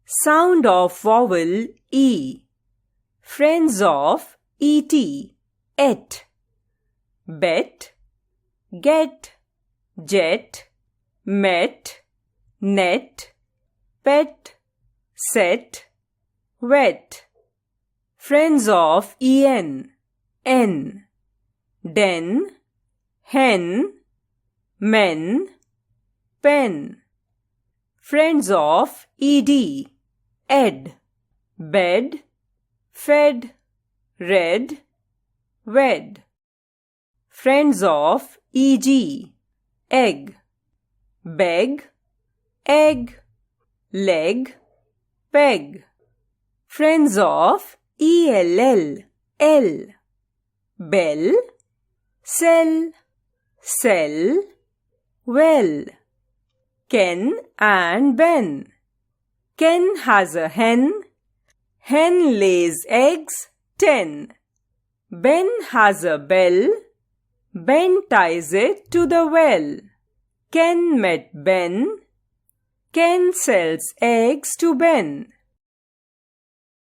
Sound of vowel E. Friends of et. Et. Bet. Get. Jet. Met. Net. Pet. Set. Wet. Friends of en. En. Den. Hen. Men. Pen. Friends of ed. Ed. Bed. Fed. Red. Wed. Friends of eg. Egg. Beg. Egg. Leg. Peg. Friends of ell. L. Bell. Sell. Sell. Well. Ken and Ben. Ken has a hen. Hen lays eggs 10. Ben has a bell. Ben ties it to the well. Ken met Ben. Ken sells eggs to Ben.